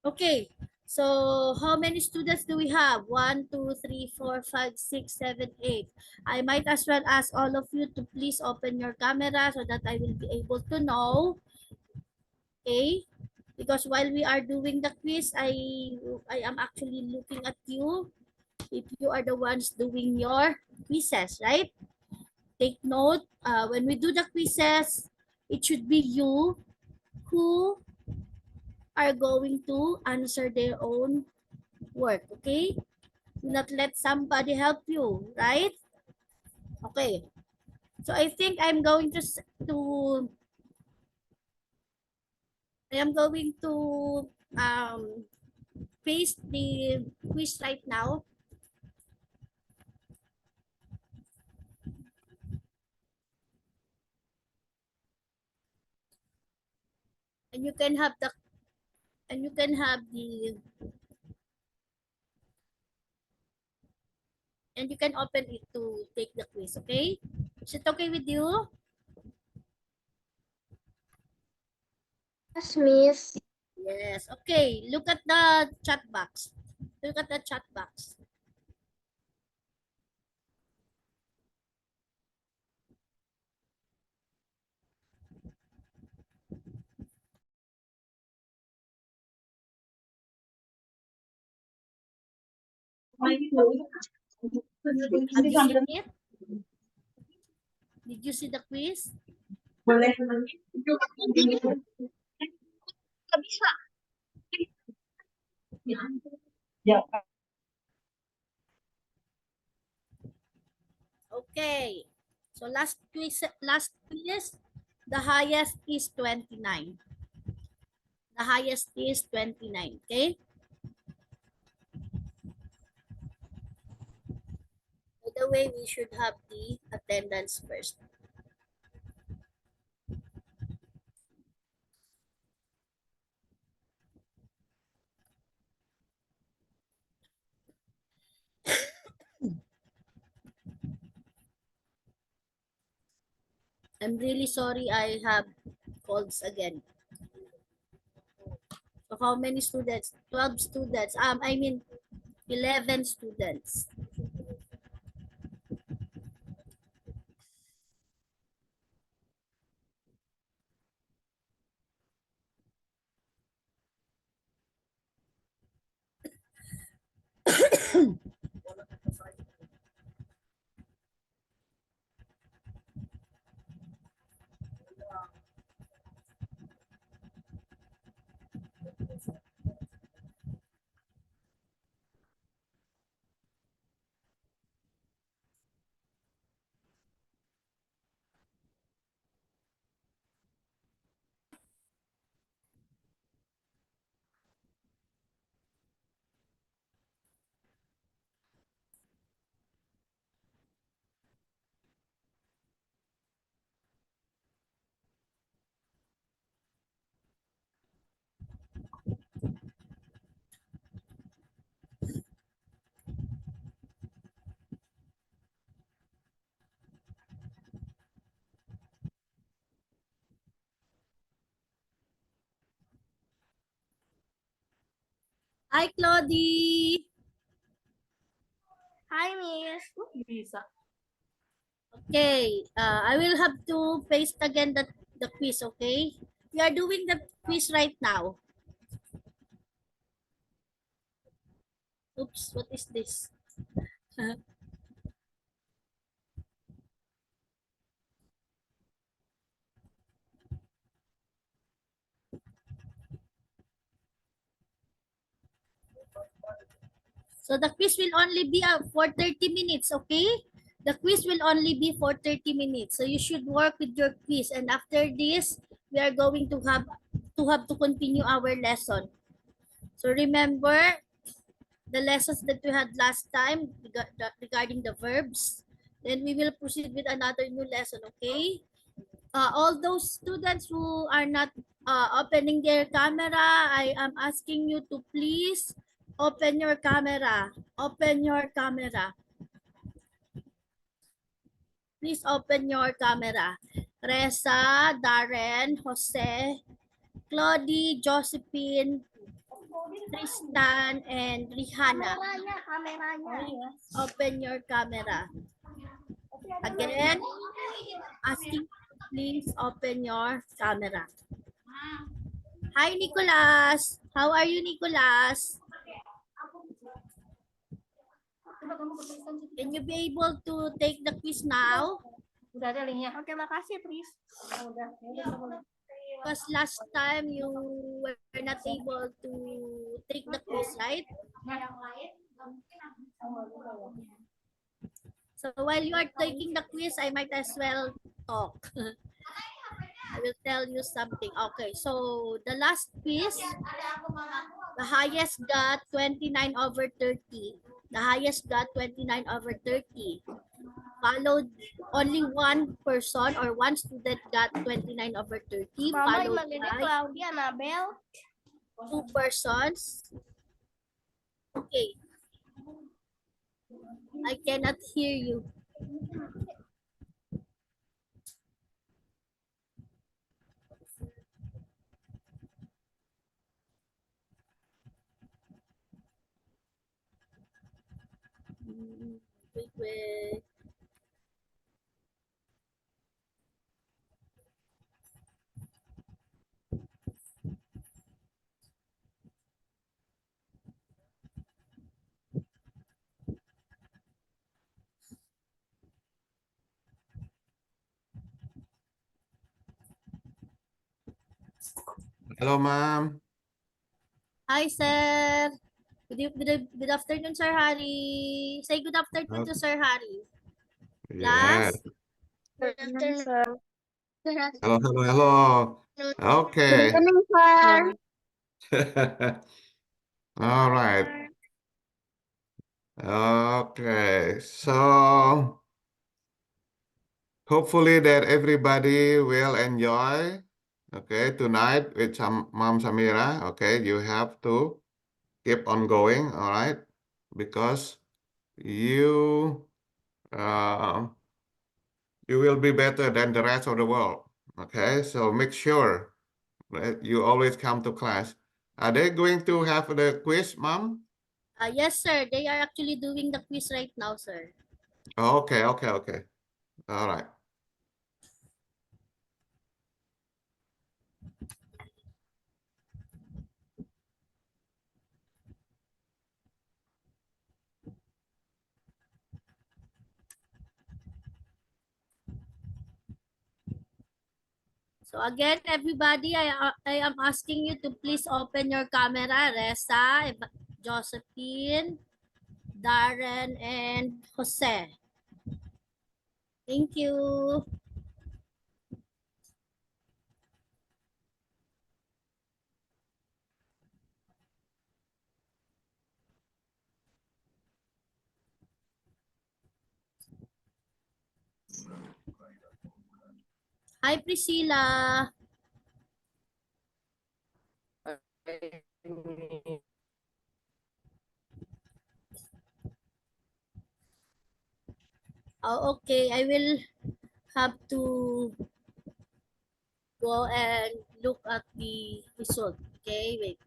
Okay. So how many students do we have? 1, 2, 3, 4, 5, 6, 7, 8. I might as well ask all of you to please open your camera so that I will be able to know. Okay? Because while we are doing the quiz, I am actually looking at you if you are the ones doing your quizzes, right? Take note, when we do the quizzes, it should be you who are going to answer their own work, okay? Do not let somebody help you, right? Okay. So I think to I am going to um paste the quiz right now, and you can have the and you can open it to take the quiz, okay? Is it okay with you? Yes, Miss. Yes. Okay. Look at the chat box. Look at the chat box. Have you seen it? Did you see the quiz? Okay. So last quiz, the highest is 29. The highest is 29, okay? By the way, we should have the attendance first. I'm really sorry I have colds again. So how many students? 12 students. I mean 11 students. Hi, Claudie. Hi, Miss. Okay, I will have to paste again the quiz, okay? We are doing the quiz right now. Oops, what is this? So the quiz will only be for 30 minutes, okay? The quiz will only be for 30 minutes. So you should work with your quiz. And after this, we are going to continue our lesson. So remember the lessons that we had last time regarding the verbs. Then we will proceed with another new lesson, okay? All those students who are not opening their camera, I am asking you to please open your camera. Open your camera. Please open your camera. Reza, Darren, Jose, Claudie, Josephine, Tristan and Rihanna. Kameranya. Open your camera. Again, asking please open your camera. Hi, Nicholas. How are you, Nicholas? Can you be able to take the quiz now? Udah ada linknya. Oke, makasih, Pris. Udah. Because last time you were not able to take the quiz, right? So while you are taking the quiz, I might as well talk. I will tell you something. Okay, so the last quiz, the highest got 29 over 30. The highest got 29 over 30. Followed only one person or one student got 29 over 30. Mama, Followed Maganda, by Claudia, Anabel. 2 persons. Okay. I cannot hear you. Wait. Hello, ma'am. Hi, sir. Good afternoon, Sir Harry. Say good afternoon to Sir Harry. Yes. Good afternoon, sir. Hello, hello, hello. Okay. Sir. All right. Okay. So hopefully that everybody will enjoy. Okay, tonight with Mom Samira. Okay, you have to keep on going. All right, because you uh, you will be better than the rest of the world. Okay, so make sure that you always come to class. Are they going to have the quiz, Mom? Yes, sir. They are actually doing the quiz right now, sir. Okay, okay, okay. All right. So again, everybody, I am asking you to please open your camera. Reza, Josephine, Darren, and Jose. Thank you. Hi, Priscilla. Oh, okay. I will have to go and look at the result. Okay, wait.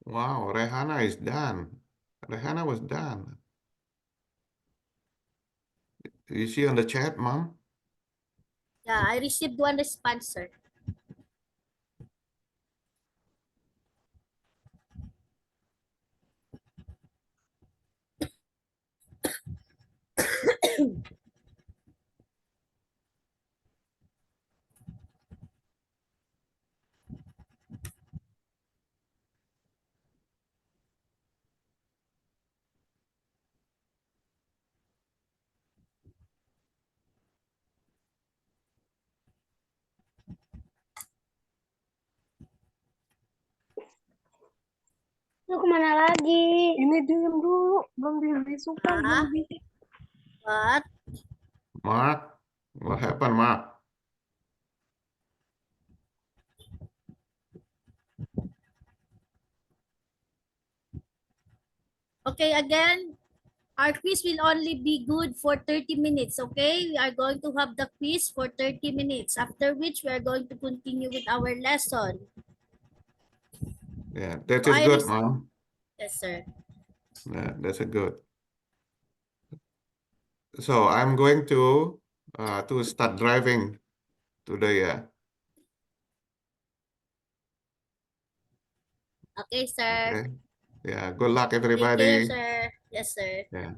Wow, Rehana is done. Rehana was done. You see on the chat, Mom? Yeah, I received one response, sir. Lu kemana lagi? Ini diem dulu, belum disumpah, belum Ah, what? Mark, what happened, Mark? Okay, again, Our quiz will only be good for 30 minutes, okay? We are going to have the quiz for 30 minutes, after which we are going to continue with our lesson. Yeah, that So is good, Mom. Yes, sir. Yeah, that's a good. So I'm going to start driving today. Yeah. Okay, sir. Okay. Yeah. Good luck, Take care, everybody. sir. Yes, sir. Yeah.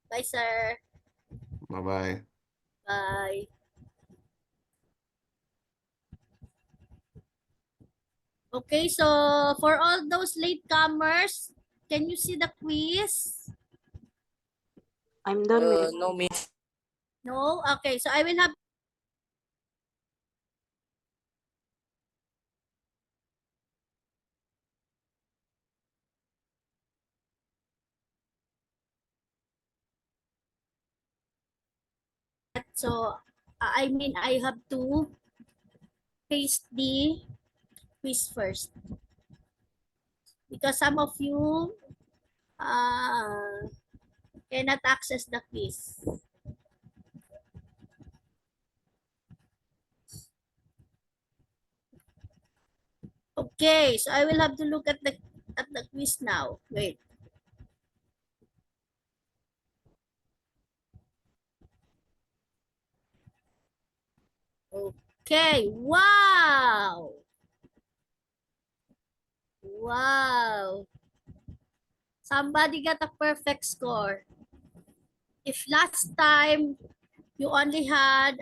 Bye, sir. Bye bye. Bye. Okay, so for all those latecomers, can you see the quiz? I'm done with it. No, miss. No? Okay, so I will have so I mean I have to paste the quiz first because some of you cannot access the quiz. Okay, so I will have to look at the quiz now. Wait. Okay, wow. Wow. Somebody got a perfect score. If last time you only had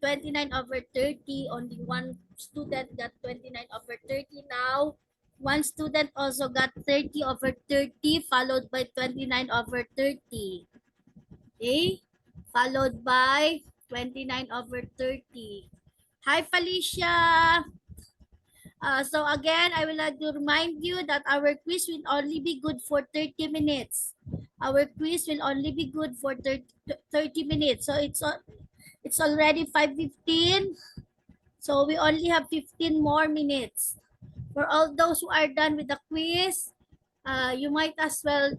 29 over 30, only one student got 29 over 30 now. One student also got 30 over 30 followed by 29 over 30. Okay? Followed by 29 over 30. Hi, Felicia. So again, I would like to remind you that our quiz will only be good for 30 minutes. Our quiz will only be good for 30 minutes. So it's already 5:15. So we only have 15 more minutes. For all those who are done with the quiz, you might as well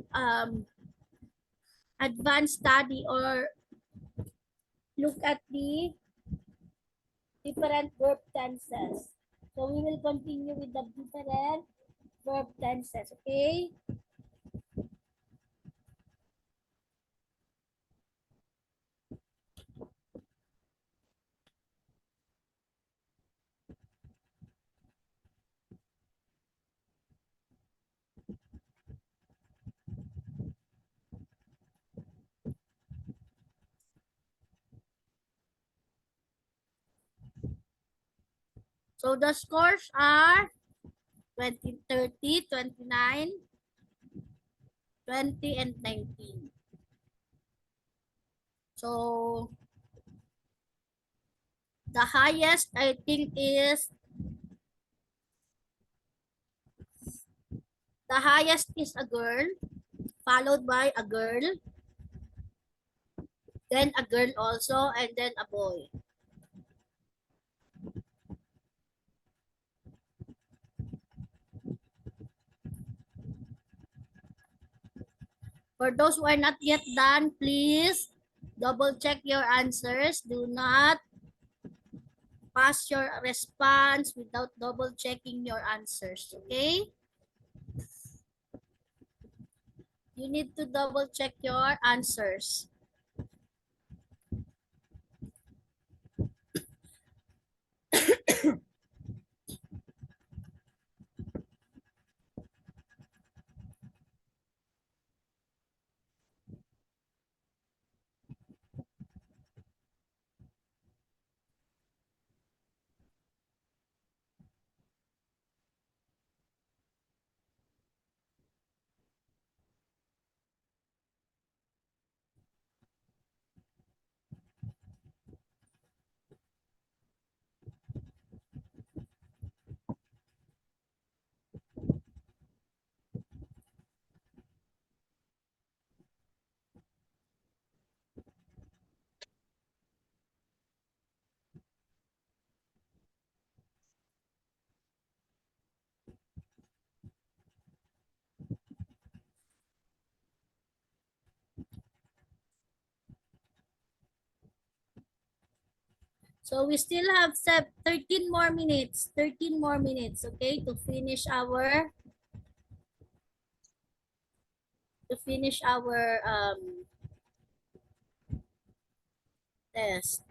advance study or look at the different verb tenses. So we will continue with the different verb tenses, okay? So the scores are 20, 30, 29, 20, and 19. So the highest I think is a girl, followed by a girl, then a girl also, and then a boy. For those who are not yet done, please double check your answers. Do not pass your response without double checking your answers, okay? You need to double check your answers. So we still have 13 more minutes, okay, to finish our test.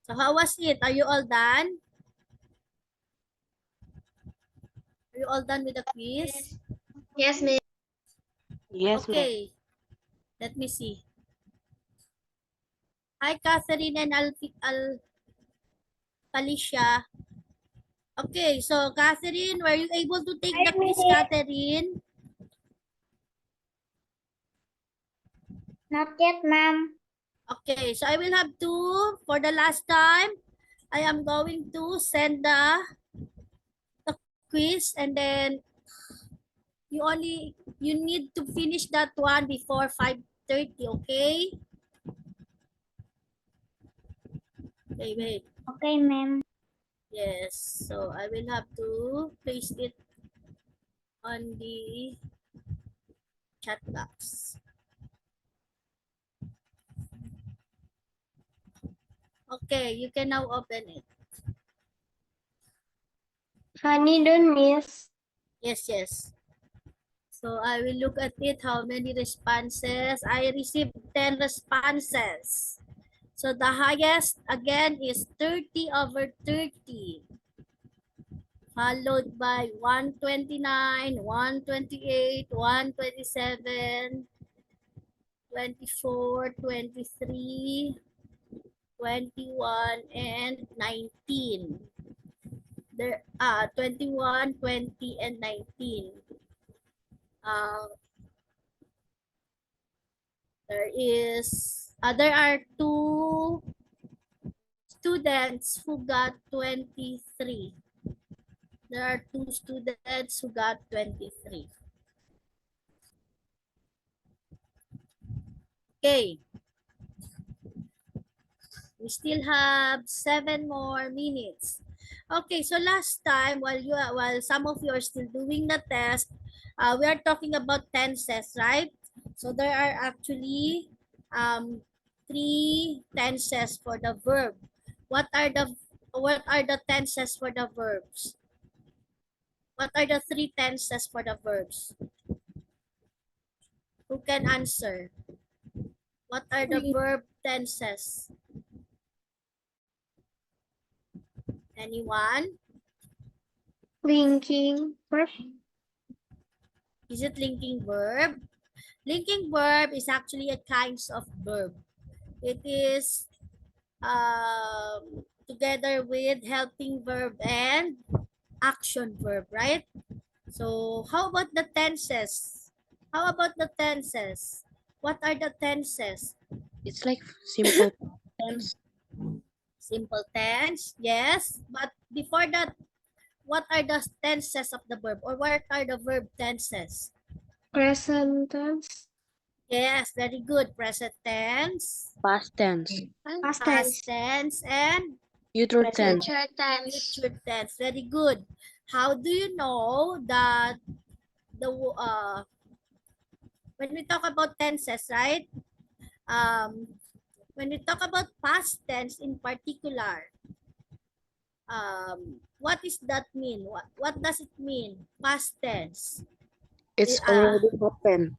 So how was it? Are you all done? Are you all done with the quiz? Yes, ma'am. Yes, ma'am. Okay, let me see. Hi, Catherine and Felicia. Okay, so Catherine, were you able to take the quiz, Catherine? Not yet, ma'am. Okay, so I will have to, for the last time, I am going to send the quiz, and then you need to finish that one before 5:30, okay? Okay, wait. Okay, ma'am. Yes, so I will have to paste it on the chat box. Okay, you can now open it. Honey, don't miss. Yes, yes. So I will look at it, how many responses. I received 10 responses. So the highest again is 30/30. Followed by 129, 128, 127, 24, 23, 21, and 19. There 21, 20, and 19. There are two students who got 23. There are 2 students who got 23. Okay. We still have 7 more minutes. Okay, so last time while some of you are still doing the test, we are talking about tenses, right? So there are actually 3 tenses for the verb. What are the tenses for the verbs? What are the 3 tenses for the verbs? Who can answer? What are the verb tenses? Anyone? Linking. First. Is it linking verb? Linking verb is actually a kinds of verb. It is together with helping verb and action verb, right? So how about the tenses? How about the tenses? What are the tenses? It's like simple tense. Simple tense, yes. But before that, what are the tenses of the verb, or what are the verb tenses? Present tense. Yes, very good. Present tense, Past tense. Past past tense. tense, and Future tense. Future tense. future tense. Very good. How do you know that when we talk about tenses, right? When we talk about past tense in particular, what is that mean? What does it mean? Past tense. It's Uh, already happened.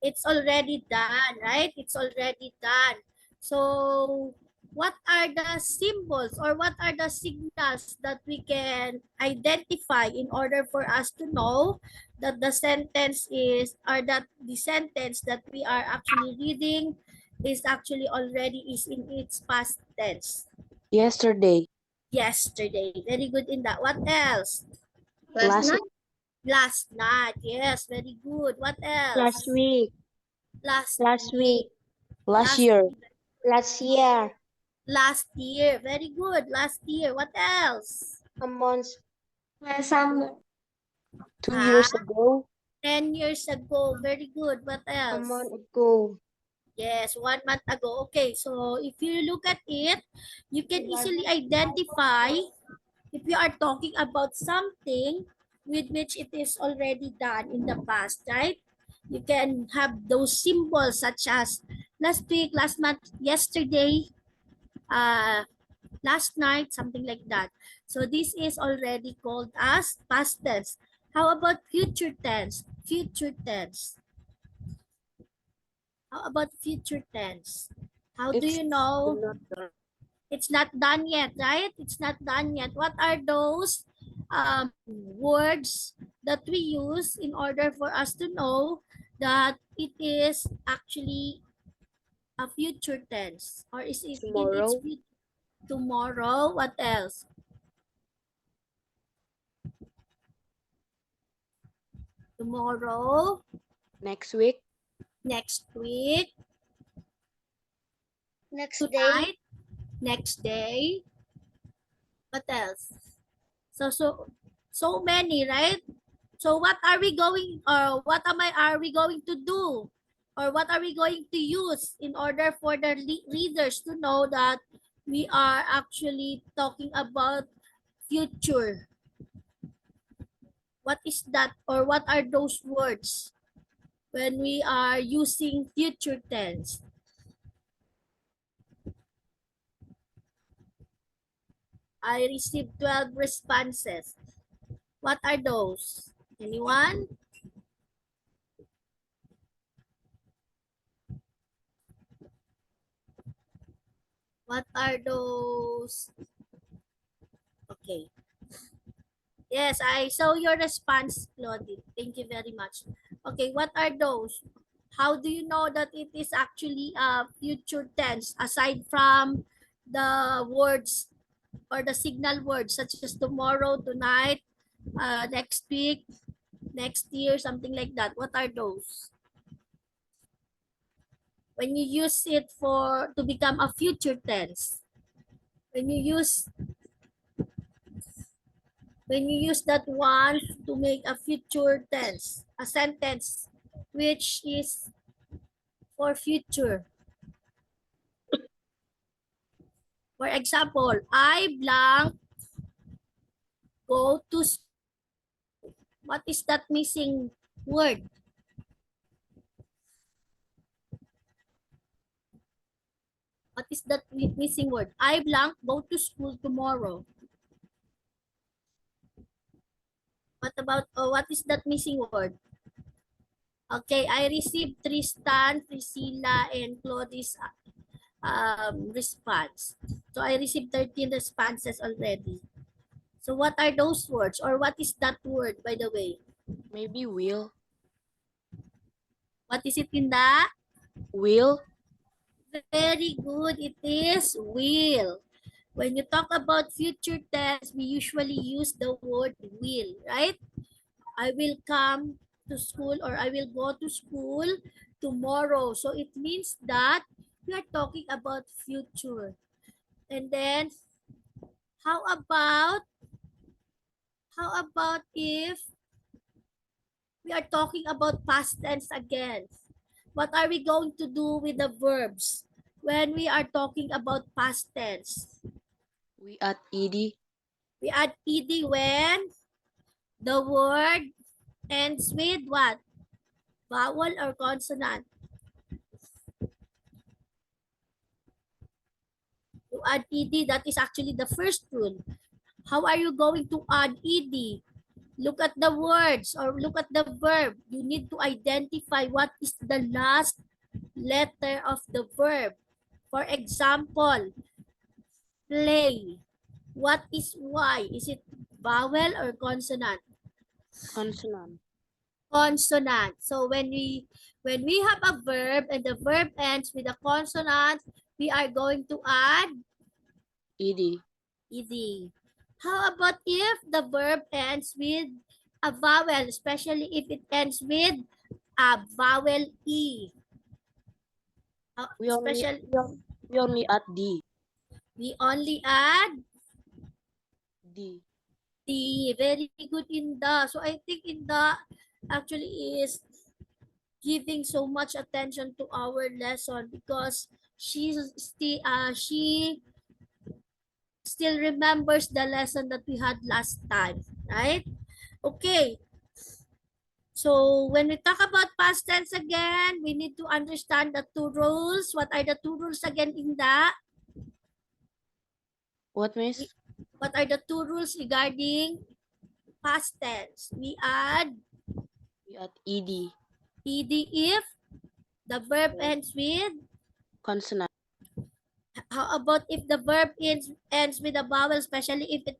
it's already done, right? It's already done. So what are the symbols or what are the signals that we can identify in order for us to know that the sentence is, or that the sentence that we are actually reading is actually already is in its past tense? Yesterday. Yesterday. Very good in that. What else? Last Last night. Yes, very good. What else? Last week. Last Last week. week. last year. Last year. Last year. Very good. Last year. What else? A month. Last summer. 2 years ago. 10 years ago. Very good. What A else? month ago. Yes, 1 month ago. Okay, so if you look at it, you can easily identify if you are talking about something with which it is already done in the past, right? You can have those symbols such as last week, last month, yesterday, last night, something like that. So this is already called as past tense. How about future tense? Future tense. How about future tense? How do It's you know not done. it's not done yet, right? It's not done yet. What are those words that we use in order for us to know that it is actually a future tense, or is it in its Tomorrow. tomorrow? What else? Tomorrow, Next week. next week, Next day. tonight, next day. What else? So many, right? So what are we going, or what are we going to do, or what are we going to use in order for the readers to know that we are actually talking about future? What is that, or what are those words when we are using future tense? I received 12 responses. What are those? Anyone? What are those? Okay. Yes, I saw your response, Claudine. Thank you very much. Okay, what are those? How do you know that it is actually a future tense aside from the words or the signal words such as tomorrow, tonight, next week, next year, something like that? What are those? When you use it for to become a future tense. When you use that one to make a future tense, a sentence which is for future. For example, I blank go to school. What is that missing word? What is that missing word? I blank go to school tomorrow. What about, what is that missing word? Okay, I received Tristan, Priscilla, and Claudi's response. So I received 13 responses already. So what are those words, or what is that word, by the way? Maybe will. What is it in the? Will. Very good. It is will. When you talk about future tense, we usually use the word will, right? I will come to school, or I will go to school tomorrow. So it means that we are talking about future. And then how about if we are talking about past tense again? What are we going to do with the verbs when we are talking about past tense? We add ed. We add ed when the word ends with what? Vowel or consonant? You add ed, that is actually the first rule. How are you going to add ed? Look at the words or look at the verb. You need to identify what is the last letter of the verb. For example, play. What is Y? Is it vowel or consonant? Consonant. Consonant. So when we have a verb and the verb ends with a consonant, we are going to add Ed. ed. How about if the verb ends with a vowel, especially if it ends with a vowel E? We only Special, we only add d. we only add D. the. Very good in the. So I think in the actually is giving so much attention to our lesson because she still remembers the lesson that we had last time, right? Okay. So when we talk about past tense again, we need to understand the two rules. What are the two rules again in the? What, miss? What are the two rules regarding past tense? We add We add ed. ed if the verb ends with. Consonant. How about if the verb ends with a vowel, especially if it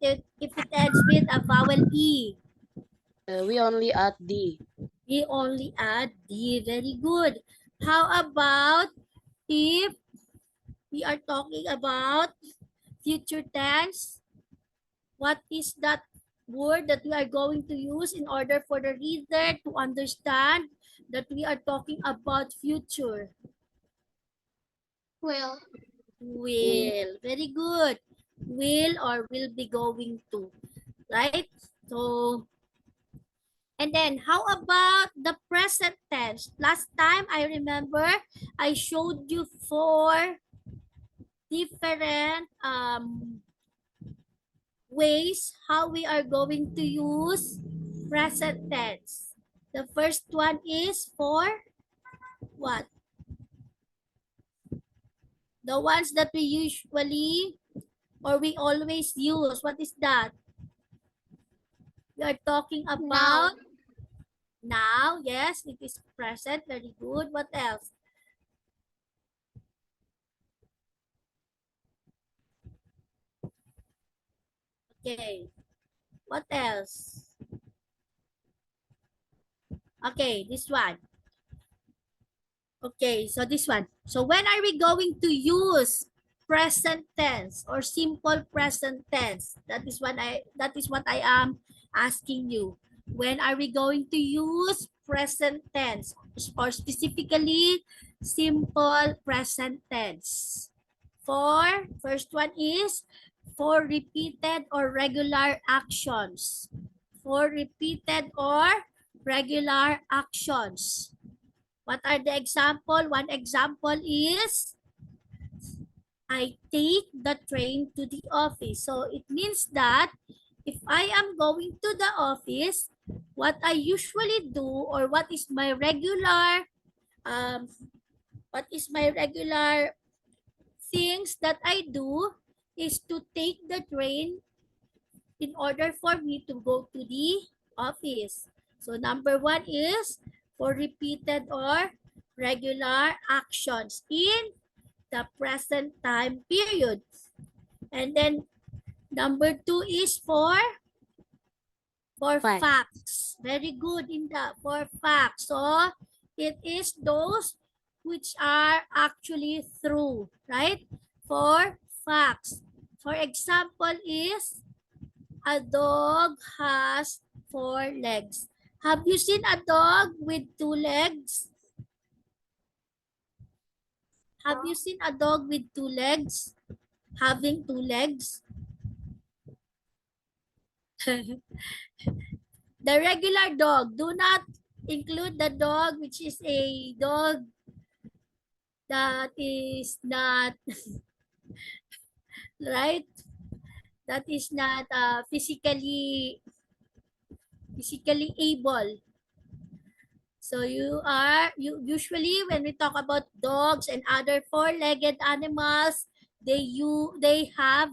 ends with a vowel e? We only add d. We only add d. Very good. How about if we are talking about future tense? What is that word that we are going to use in order for the reader to understand that we are talking about future? Will. Will. Very good. Will or will be going to. Right? So, and then how about the present tense? Last time I remember I showed you 4 different ways how we are going to use present tense. The first one is for what? The ones that we usually or we always use. What is that? We are talking about now. Yes, it is present. Very good. What else? Okay. What else? Okay, this one. Okay, so this one. So when are we going to use present tense or simple present tense? That is what I am asking you. When are we going to use present tense or specifically simple present tense? First one is for repeated or regular actions. For repeated or regular actions. What are the example? One example is I take the train to the office. So it means that if I am going to the office, what I usually do or what is my regular things that I do is to take the train in order for me to go to the office. So number one is for repeated or regular actions in the present time period. And then number two is for Fact. facts. Very good in the for facts. So it is those which are actually true, right? For facts. For example is a dog has 4 legs. Have you seen a dog with 2 legs? Have you seen a dog with 2 legs? Having 2 legs? The regular dog. Do not include the dog which is a dog that is not right. That is not physically able. So you usually when we talk about dogs and other four-legged animals, they have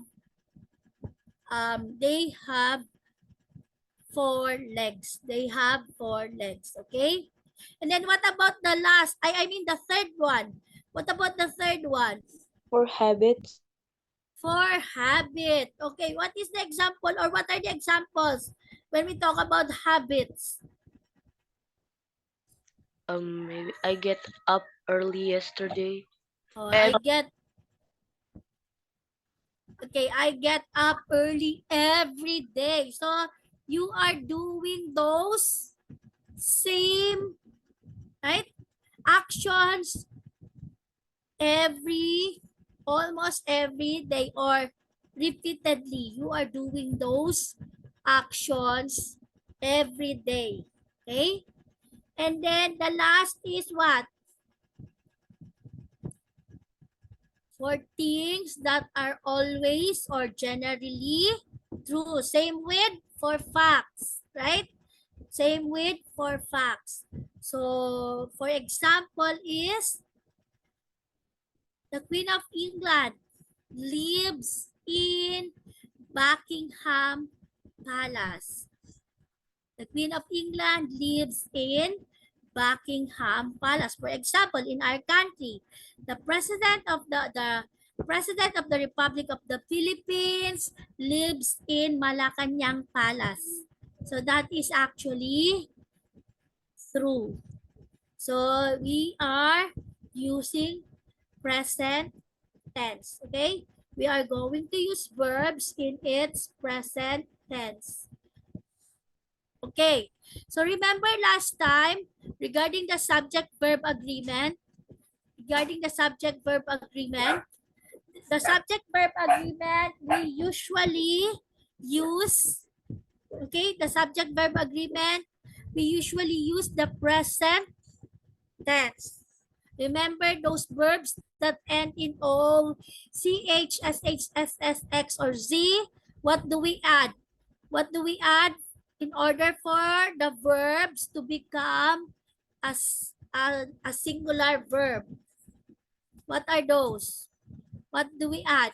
4 legs. They have 4 legs. Okay. And then what about the last? I mean the third one. What about the third one? For habits. For habit. Okay, what is the example or what are the examples when we talk about habits? Maybe I get up early yesterday. Oh, And I get up early every day. So you are doing those same right actions almost every day or repeatedly. You are doing those actions every day. Okay? And then the last is what? For things that are always or generally true. Same with for facts, right? Same with for facts. So, for example is the Queen of England lives in Buckingham Palace. The Queen of England lives in Buckingham Palace. For example, in our country, the President of the President of the Republic of the Philippines lives in Malacanang Palace. So that is actually true. So we are using present tense. Okay? We are going to use verbs in its present tense. Okay. So remember last time regarding the subject-verb agreement, the subject-verb agreement, we usually use, okay, the subject-verb agreement, we usually use the present tense. Remember those verbs that end in O, CH, SH, SS, X, or Z? What do we add? What do we add in order for the verbs to become a singular verb? What are those? What do we add?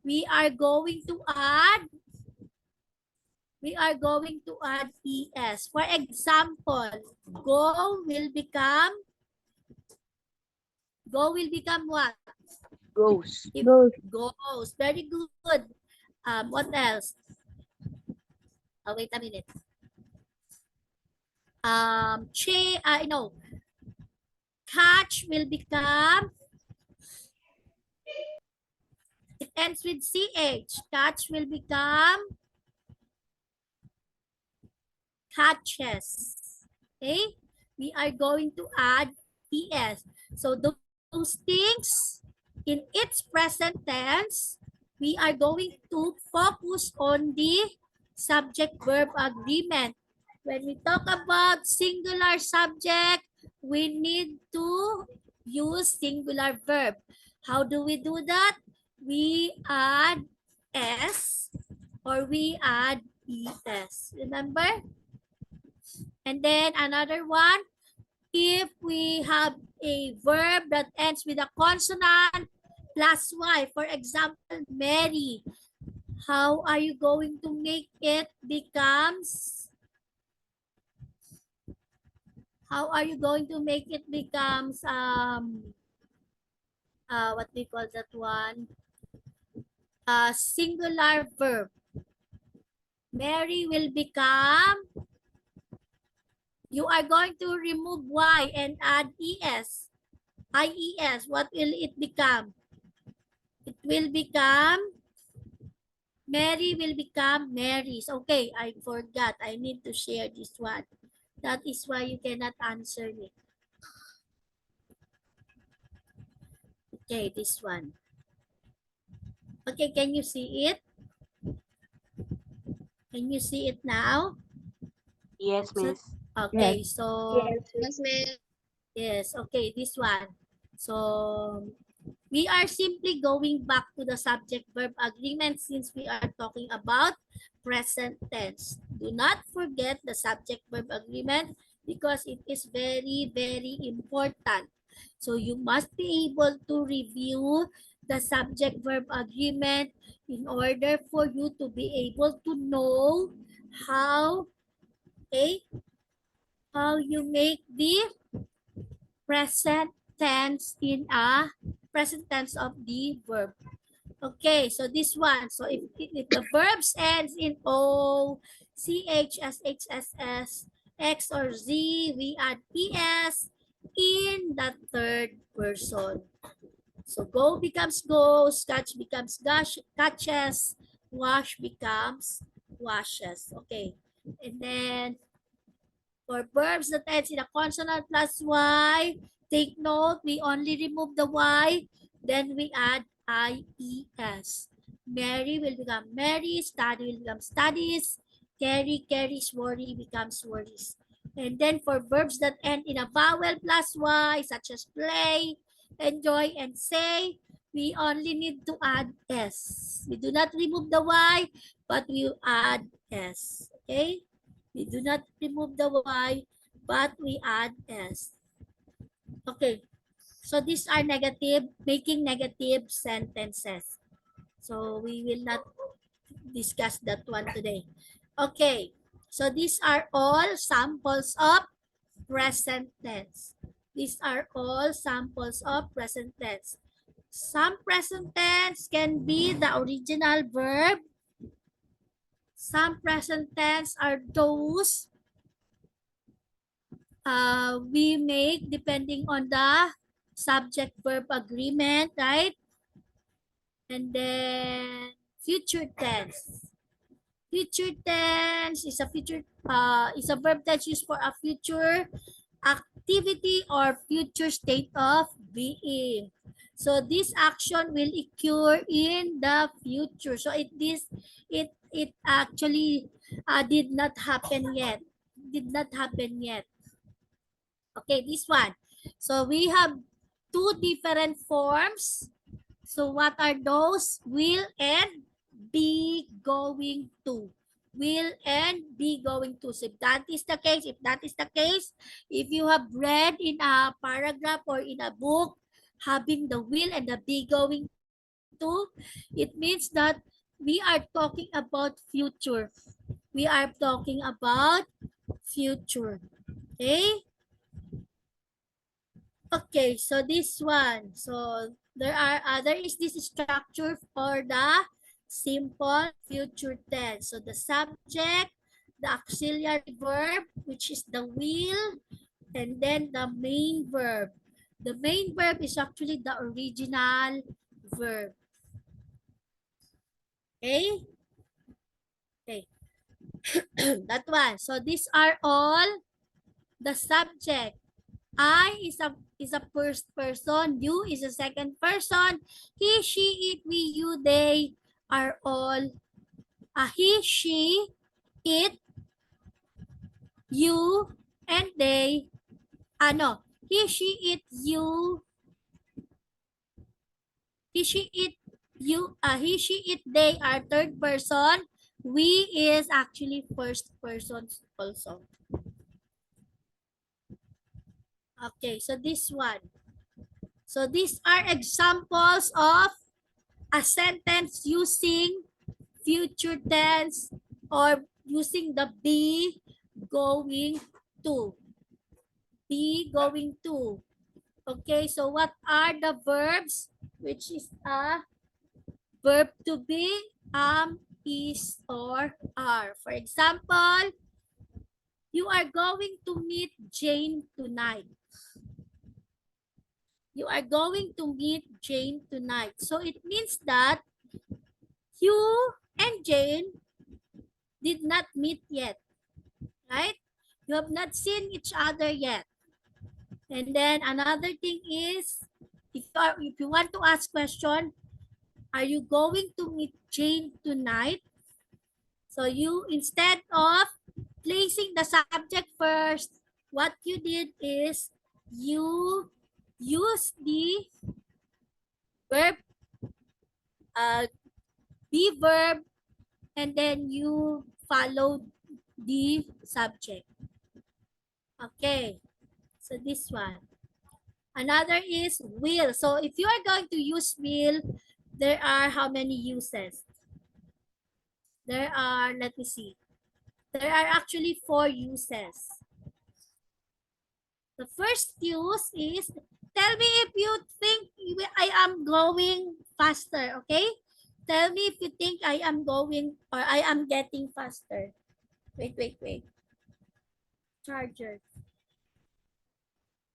We are going to add ES. For example, go will become what? goes. Goes. Very good. What else? Oh, wait a minute. Catch will become, it ends with CH. Catch will become catches. Okay? We are going to add ES. So those things in its present tense, we are going to focus on the subject-verb agreement. When we talk about singular subject, we need to use singular verb. How do we do that? We add S or we add ES. Remember? And then another one, if we have a verb that ends with a consonant plus Y, for example, Mary, how are you going to make it becomes, what do you call that one? Singular verb. Mary will become, you are going to remove Y and add ES. IES, what will it become? It will become, Mary will become Marys. Okay, I forgot. I need to share this one. That is why you cannot answer me. Okay, this one. Okay, can you see it? Can you see it now? Yes, So, Miss. okay, so Yes, ma'am. yes, okay, this one. So we are simply going back to the subject-verb agreement since we are talking about present tense. Do not forget the subject-verb agreement because it is very, very important. So you must be able to review the subject-verb agreement in order for you to be able to know how, okay, how you make the present tense in a present tense of the verb. Okay, so this one. So if the verbs ends in O, CH, SH, SS, X, or Z, we add ES in the third person. So go becomes goes, catch becomes gush, catches, wash becomes washes. Okay, and then for verbs that ends in a consonant plus Y, take note, we only remove the Y, then we add IES. Mary will become Mary, study will become studies, carry, carries, worry becomes worries. And then for verbs that end in a vowel plus Y, such as play, enjoy, and say, we only need to add S. We do not remove the Y, but we add S. Okay? We do not remove the Y, but we add S. Okay. So these are negative, making negative sentences. So we will not discuss that one today. Okay. So these are all samples of present tense. These are all samples of present tense. Some present tense can be the original verb. Some present tense are those we make depending on the subject-verb agreement, right? And then future tense. Future tense is a verb that's used for a future activity or future state of being. So this action will occur in the future. So it actually did not happen yet. Did not happen yet. Okay, this one. So we have two different forms. So what are those? Will and be going to. Will and be going to. So if that is the case, if you have read in a paragraph or in a book, having the will and the be going to, it means that we are talking about future. We are talking about future. Okay? Okay, so this one. So there is this structure for the simple future tense. So the subject, the auxiliary verb, which is the will, and then the main verb. The main verb is actually the original verb. Okay? Okay. That one. So these are all the subject. I is a first person. You is a second person. He, she, it, we, you, they are all he, she, it, you, and they. Ano? He, she, it, you. He, she, it, you. He, she, it, they are third person. We is actually first person also. Okay, so this one. So these are examples of a sentence using future tense or using the be going to. Be going to. Okay, so what are the verbs? Which is a verb to be, is, or are. For example, you are going to meet Jane tonight. You are going to meet Jane tonight. So it means that you and Jane did not meet yet, right? You have not seen each other yet. And then another thing is, if you want to ask question, are you going to meet Jane tonight? So you, instead of placing the subject first, what you did is you use the verb, be verb, and then you follow the subject. Okay, so this one. Another is will. So if you are going to use will, there are how many uses? There are, let me see. There are actually 4 uses. The first use is, tell me if you think I am going faster, okay? Tell me if you think I am going or I am getting faster. Wait. Charger.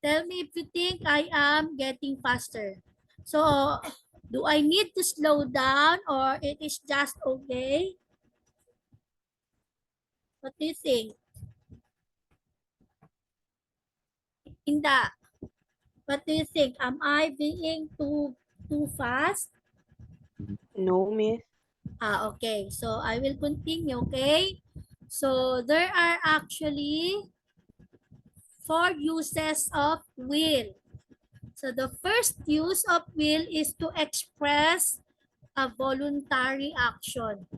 Tell me if you think I am getting faster. So, do I need to slow down or it is just okay? What do you think? Inda, what do you think? Am I being too fast? No, Miss. Okay. So, I will continue, okay? So, there are actually 4 uses of will. So, the first use of will is to express a voluntary action.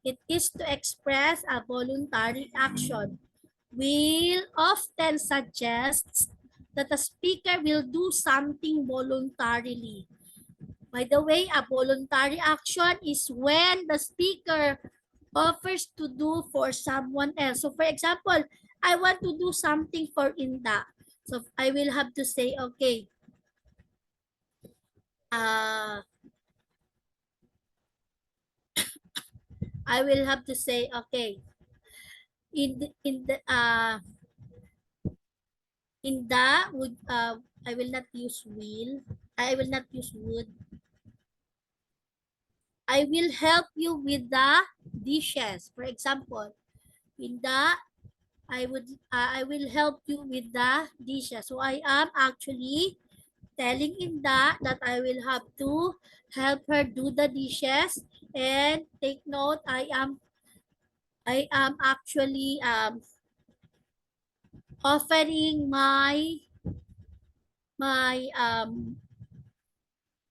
It is to express a voluntary action. Will often suggests that the speaker will do something voluntarily. By the way, a voluntary action is when the speaker offers to do for someone else. So for example, I want to do something for Inda. So I will have to say, okay, I will have to say, okay, would I will not use will. I will not use would. I will help you with the dishes. For example, Inda, I will help you with the dishes. So I am actually telling Inda that I will have to help her do the dishes, and take note, I am actually offering my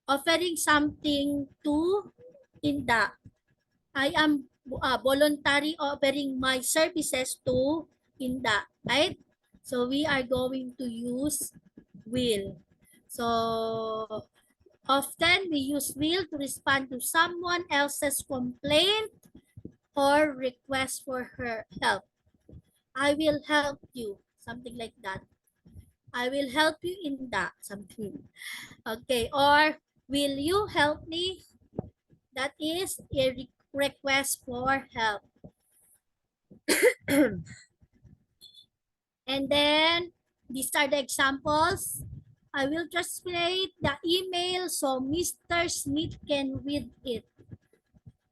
offering something to Inda. I am voluntary offering my services to Inda, right? So we are going to use will. So often we use will to respond to someone else's complaint or request for her help. I will help you, something like that. I will help you in that, something. Okay, or will you help me? That is a request for help. And then these are the examples. I will translate the email so Mr. Smith can read it.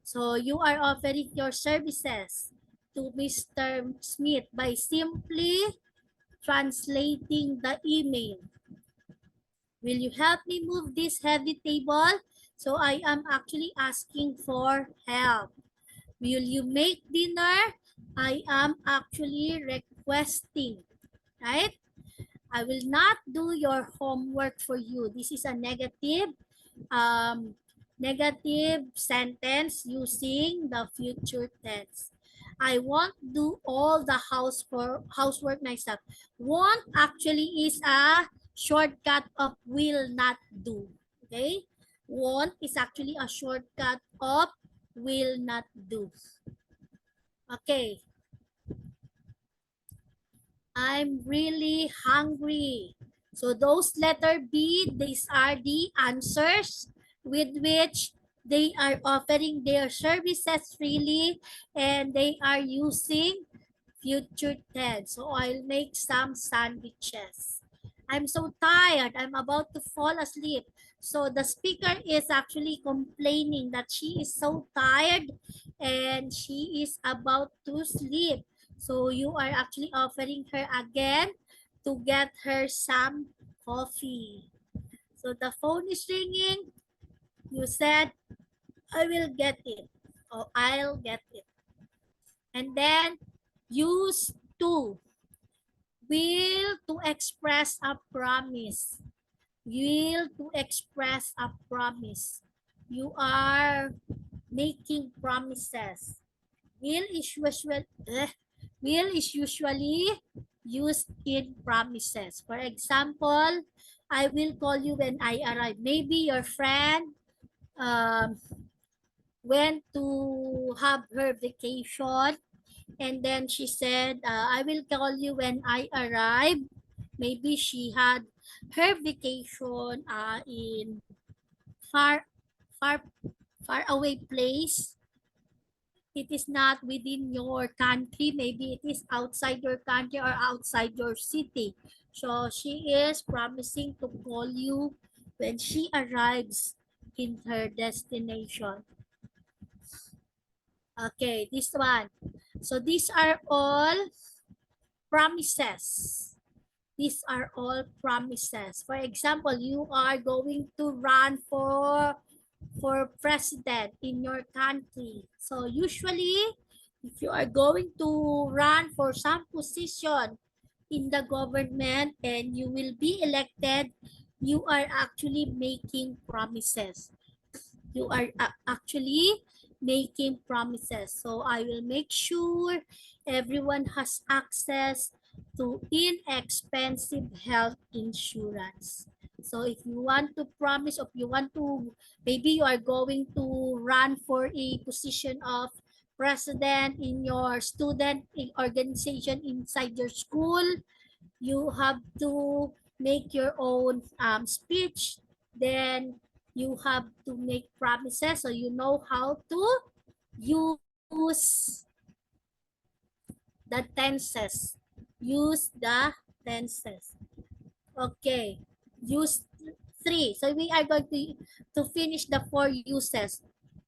So you are offering your services to Mr. Smith by simply translating the email. Will you help me move this heavy table? So I am actually asking for help. Will you make dinner? I am actually requesting, right? I will not do your homework for you. This is a negative sentence using the future tense. I won't do all the housework myself. Won't actually is a shortcut of will not do. Okay? Won't is actually a shortcut of will not do. Okay. I'm really hungry. So those letter B, these are the answers with which they are offering their services freely, and they are using future tense. So I'll make some sandwiches. I'm so tired. I'm about to fall asleep. So the speaker is actually complaining that she is so tired and she is about to sleep. So you are actually offering her again to get her some coffee. So the phone is ringing. You said, I will get it. Or I'll get it. And then use to. Will to express a promise. Will to express a promise. You are making promises. Will is usually will is usually used in promises. For example, I will call you when I arrive. Maybe your friend went to have her vacation, and then she said, I will call you when I arrive. Maybe she had her vacation in far, far, far away place. It is not within your country. Maybe it is outside your country or outside your city. So she is promising to call you when she arrives in her destination. Okay, this one. So these are all promises. These are all promises. For example, you are going to run for president in your country. So usually, if you are going to run for some position in the government and you will be elected, you are actually making promises. You are actually making promises. So I will make sure everyone has access to inexpensive health insurance. So if you want to promise, or you want to, maybe you are going to run for a position of president in your student organization inside your school, you have to make your own speech. Then you have to make promises, so you know how to use the tenses. Use the tenses. Okay. Use 3. So we are going to finish the 4 uses.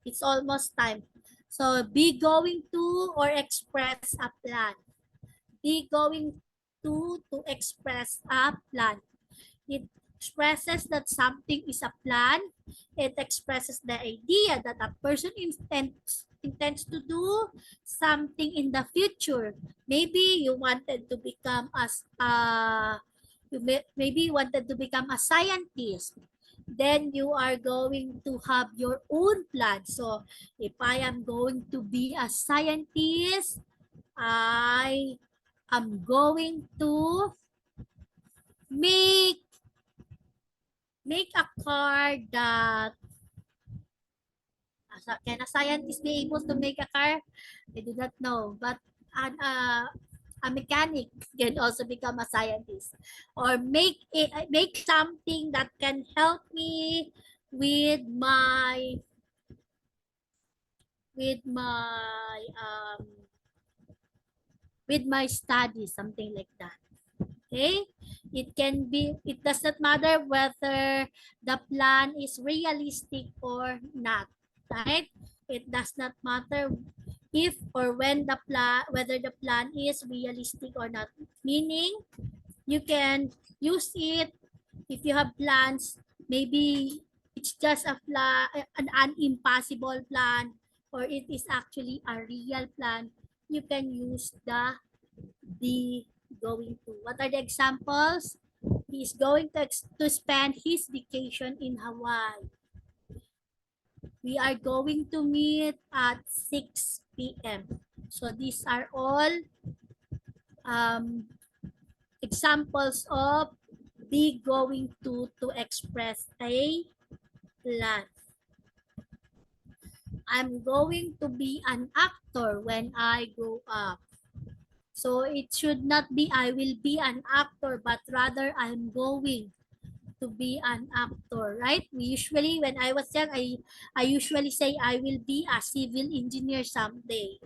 It's almost time. So be going to or express a plan. Be going to express a plan. It expresses that something is a plan. It expresses the idea that a person intends to do something in the future. Maybe you wanted to become maybe you wanted to become a scientist. Then you are going to have your own plan. So if I am going to be a scientist, I am going to make a car that can a scientist be able to make a car? I do not know, but a mechanic can also become a scientist, or make something that can help me with my with my um with my studies, something like that. Okay, it does not matter whether the plan is realistic or not, right? It does not matter if or when whether the plan is realistic or not. Meaning, you can use it if you have plans. Maybe it's just a plan, an impossible plan, or it is actually a real plan. You can use the going to. What are the examples? He's going to spend his vacation in Hawaii. We are going to meet at 6 p.m. So these are all examples of be going to express a plan. I'm going to be an actor when I grow up. So it should not be I will be an actor, but rather I'm going to be an actor, right? We usually, when I was young, I usually say I will be a civil engineer someday.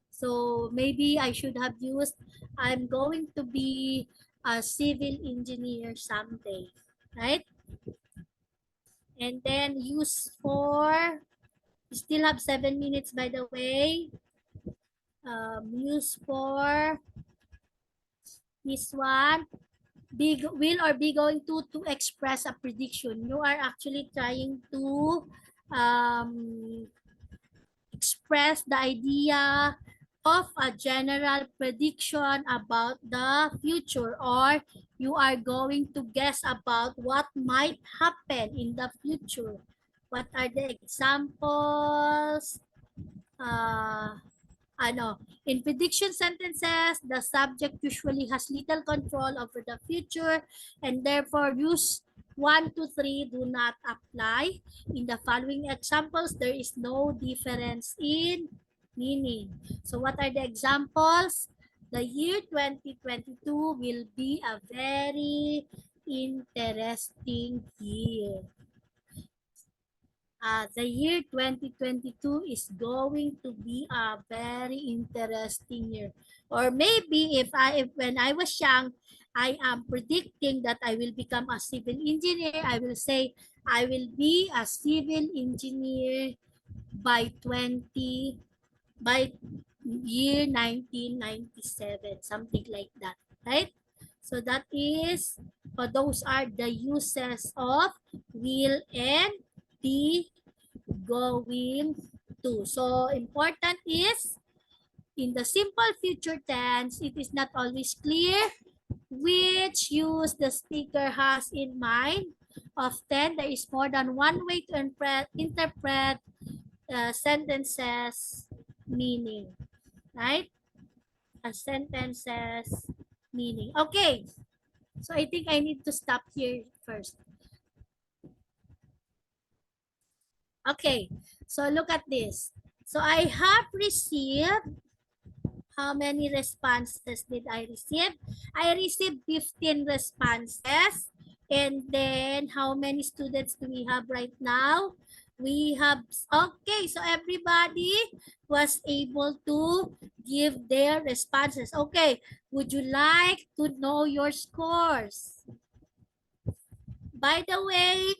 So maybe I should have used I'm going to be a civil engineer someday, right? And then use for, we still have 7 minutes by the way. Use for this one, will or be going to express a prediction. You are actually trying to express the idea of a general prediction about the future, or you are going to guess about what might happen in the future. What are the examples? In prediction sentences, the subject usually has little control over the future, and therefore use 1 to 3 do not apply. In the following examples, there is no difference in meaning. So what are the examples? The year 2022 will be a very interesting year. The year 2022 is going to be a very interesting year. Or maybe if when I was young, I am predicting that I will become a civil engineer, I will say I will be a civil engineer by year 1997, something like that, right? So that is, those are the uses of will and be going to. So important is, in the simple future tense, it is not always clear which use the speaker has in mind. Often, there is more than one way to interpret sentences meaning, right? A sentences meaning. Okay, so I think I need to stop here first. Okay, so look at this. So I have received, how many responses did I receive? I received 15 responses. And then how many students do we have right now? We have, okay, so everybody was able to give their responses. Okay, would you like to know your scores? By the way,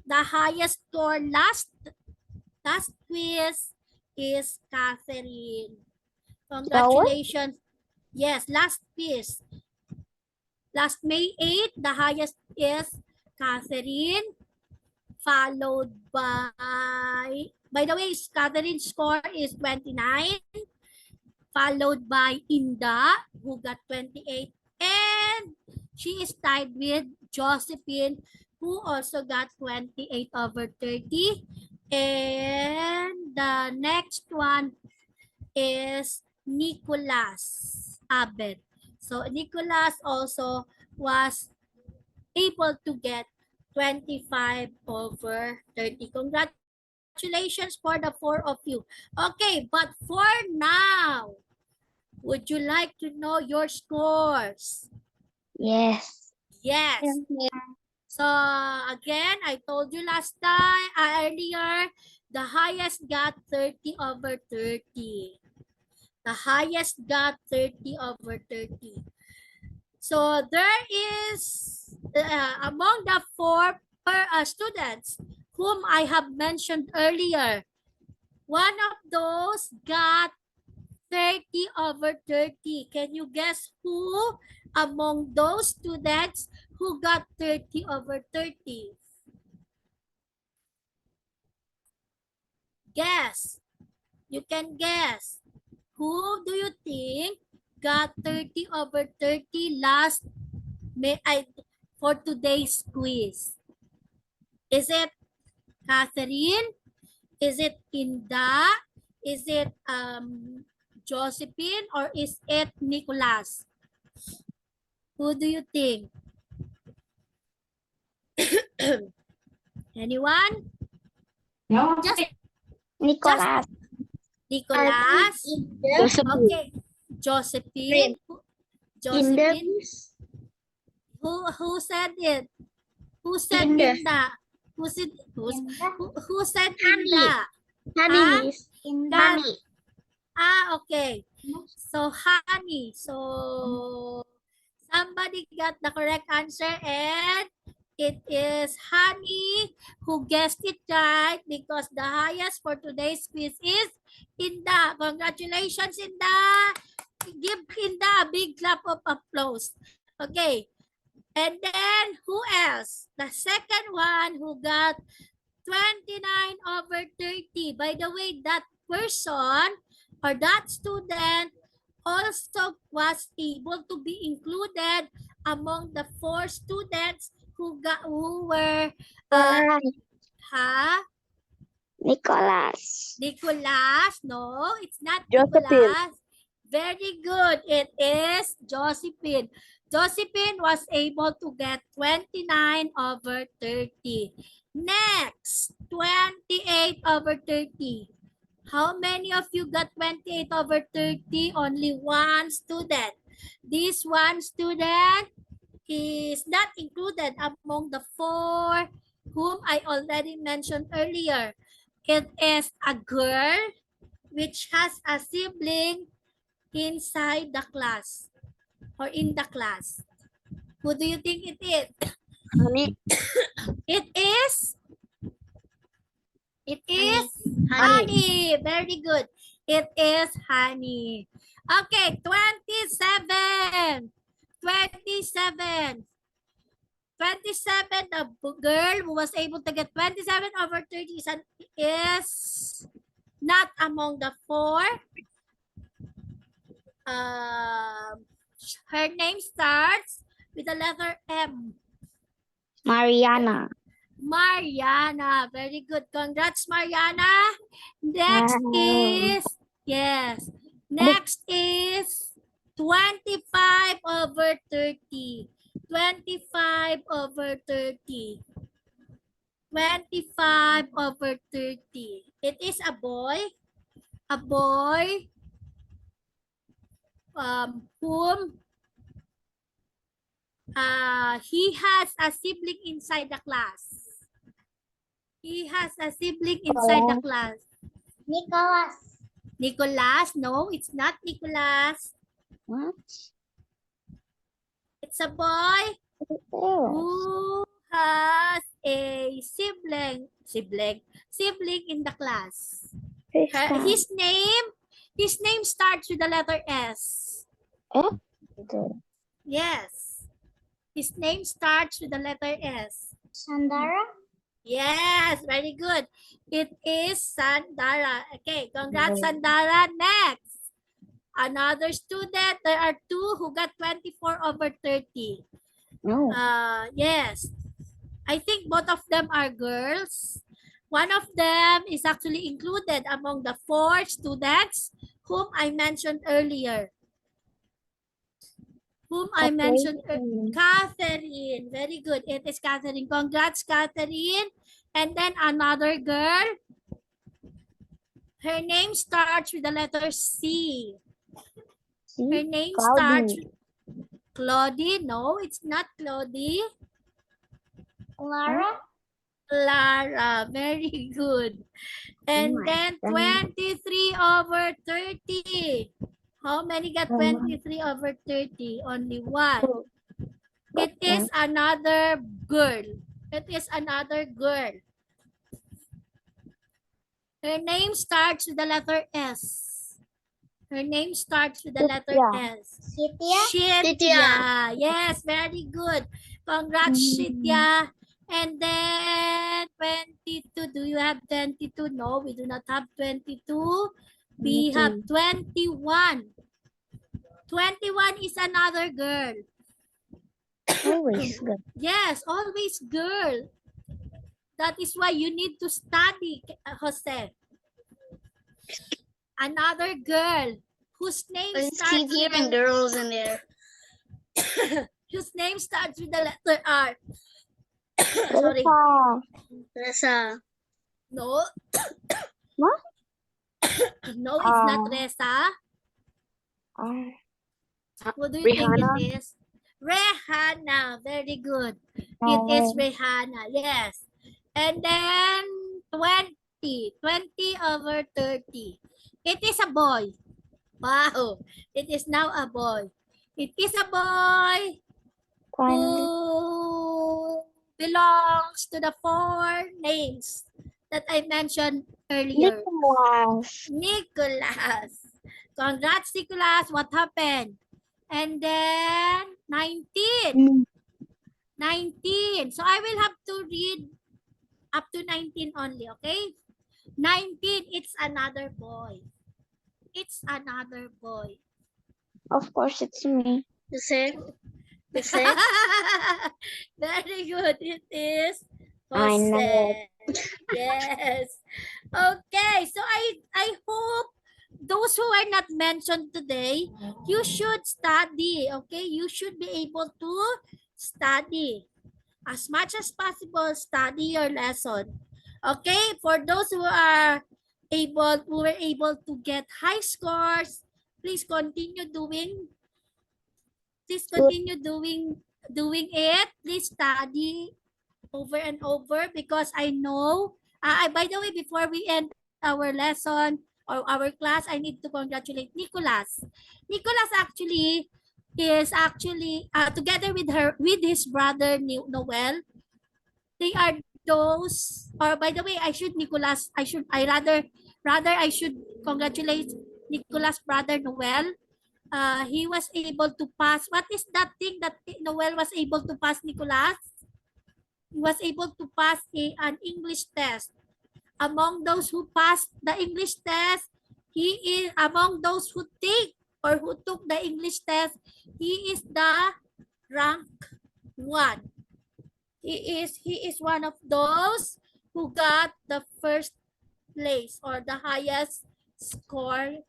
the highest score last quiz is Catherine. Congratulations. Yes, last quiz. Last May 8, the highest is Catherine, followed by the way, Catherine's score is 29, followed by Inda, who got 28, and she is tied with Josephine, who also got 28 over 30. And the next one is Nicholas Abed. So Nicholas also was able to get 25 over 30. Congratulations for the 4 of you. Okay, but for now, would you like to know your scores? Yes. Yes. So again, I told you last time, earlier, the highest got 30 over 30. The highest got 30 over 30. So there is, among the 4 students whom I have mentioned earlier, one of those got 30 over 30. Can you guess who among those students who got 30 over 30? Guess. You can guess. Who do you think got 30 over 30 for today's quiz? Is it Catherine? Is it Inda? Is it Josephine? Or is it Nicholas? Who do you think? Anyone? Just Nicholas. Nicholas? Okay. Josephine? Josephine? Who said it? Who said Inda. Inda? Who said Honey. Inda? Honey, Ah? Miss. That- Honey. Okay. So, honey. So, somebody got the correct answer and it is Honey who guessed it right because the highest for today's quiz is Inda. Congratulations, Inda. Give Inda a big clap of applause. Okay. And then, who else? The second one who got 29 over 30. By the way, that person or that student also was able to be included among the 4 students who were Nicholas. Nicholas. No, it's not Josephine. Nicholas. Very good. It is Josephine. Josephine was able to get 29 over 30. Next, 28 over 30. How many of you got 28 over 30? Only one student. This one student is not included among the 4 whom I already mentioned earlier. It is a girl which has a sibling inside the class or in the class. Who do you think it is? Honey. It is Honey. Honey. Very good. It is Honey. Okay, 27. 27. 27, the girl who was able to get 27 over 30 is not among the 4. Her name starts with the letter M. Mariana. Mariana. Very good. Congrats, Mariana. Next is, yes. Next is 25 over 30. 25 over 30. 25 over 30. It is a boy. A boy whom he has a sibling inside the class. He has a sibling inside the class. Nicholas. Nicholas? No, it's not Nicholas. What? It's a boy who has a sibling in the class. His name starts with the letter S. Yes. His name starts with the letter S. Sandara? Yes, very good. It is Sandara. Okay, congrats, Sandara. Next, another student. There are 2 who got 24 over 30. No. Yes. I think both of them are girls. One of them is actually included among the 4 students whom I mentioned earlier. Catherine. Very good. It is Catherine. Congrats, Catherine. And then another girl. Her name starts with the letter C. Her name starts with Claudie. No, it's not Claudie. Clara? Clara. Very good. And then 23 over 30. How many got 23 over 30? Only one. It is another girl. It is another girl. Her name starts with the letter S. Her name starts with the letter Shitya. S. Shitya? Shitya. Yes, very good. Congrats, Shitya. And then 22. Do you have 22? No, we do not have 22. We have 21. 21 is another girl. Always good. Yes, always girl. That is why you need to study, Jose. Another girl whose name starts with the, girls in there. whose name starts with the letter R. Sorry. Rasa. No. What? No, it's not Resa. What do you Rihanna? think it is? Rihanna. Very good. It is Rihanna. Yes. And then 20. 20 over 30. It is a boy. Wow. It is now a boy. It is a boy who belongs to the 4 names that I mentioned earlier. Nicholas. Congrats, Nicholas. What happened? And then 19. 19. So I will have to read up to 19 only, okay? 19, it's another boy. It's another boy. Of course, it's me. Very good. It is I know. Jose. Yes. Okay. So I hope those who are not mentioned today, you should study. Okay. You should be able to study. As much as possible, study your lesson. Okay. For those who were able to get high scores, please continue doing doing it. Please study over and over because I know by the way, before we end our lesson or our class, I need to congratulate Nicholas. Nicholas actually is together with his brother Noel. They are those, or by the way, I should congratulate Nicholas' brother Noel. He was able to pass. What is that thing that Noel was able to pass, Nicholas? He was able to pass an English test. Among those who passed the English test, he is among those who took the English test, he is the rank 1. He is one of those who got the first place or the highest score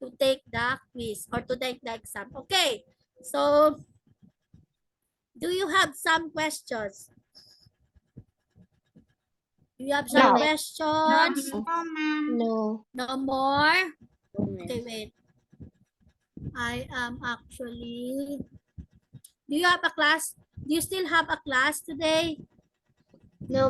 to take the quiz or to take the exam. Okay, so do you have some questions? Do you have some No. questions? No. No more? Okay, wait. I am actually... Do you have a class? Do you still have a class today? No.